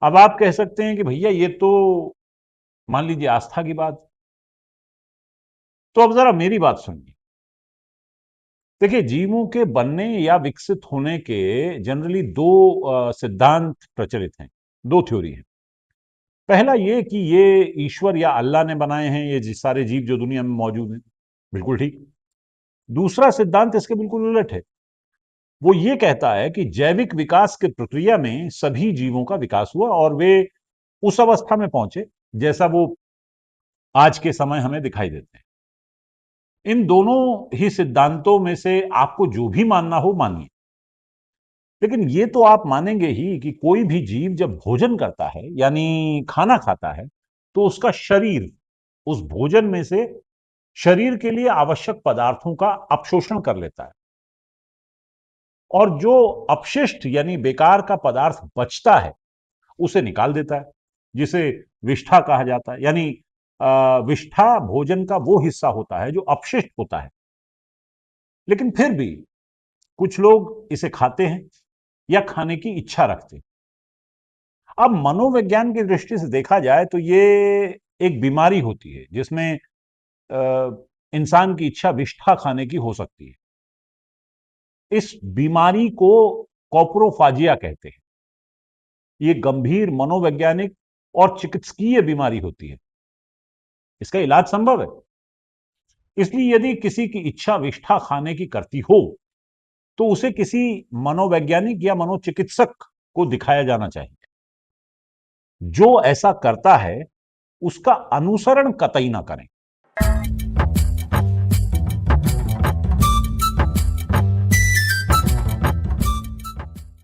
अब आप कह सकते हैं कि भैया ये तो मान लीजिए आस्था की बात। तो अब जरा मेरी बात सुनिए। देखिए, जीवों के बनने या विकसित होने के जनरली दो सिद्धांत प्रचलित हैं, दो थ्योरी हैं। पहला ये कि ये ईश्वर या अल्लाह ने बनाए हैं ये सारे जीव जो दुनिया में मौजूद हैं। बिल्कुल ठीक। दूसरा सिद्धांत इसके बिल्कुल उलट है। वो ये कहता है कि जैविक विकास की प्रक्रिया में सभी जीवों का विकास हुआ और वे उस अवस्था में पहुंचे जैसा वो आज के समय हमें दिखाई देते हैं। इन दोनों ही सिद्धांतों में से आपको जो भी मानना हो मानिए, लेकिन ये तो आप मानेंगे ही कि कोई भी जीव जब भोजन करता है यानी खाना खाता है तो उसका शरीर उस भोजन में से शरीर के लिए आवश्यक पदार्थों का अपशोषण कर लेता है और जो अपशिष्ट यानी बेकार का पदार्थ बचता है उसे निकाल देता है, जिसे विष्ठा कहा जाता है। यानी विष्ठा भोजन का वो हिस्सा होता है जो अपशिष्ट होता है। लेकिन फिर भी कुछ लोग इसे खाते हैं या खाने की इच्छा रखते हैं। अब मनोविज्ञान की दृष्टि से देखा जाए तो ये एक बीमारी होती है जिसमें इंसान की इच्छा विष्ठा खाने की हो सकती है। इस बीमारी को कॉप्रोफाजिया कहते हैं। ये गंभीर मनोवैज्ञानिक और चिकित्सकीय बीमारी होती है। इसका इलाज संभव है। इसलिए यदि किसी की इच्छा विष्ठा खाने की करती हो तो उसे किसी मनोवैज्ञानिक या मनोचिकित्सक को दिखाया जाना चाहिए। जो ऐसा करता है उसका अनुसरण कतई ना करें।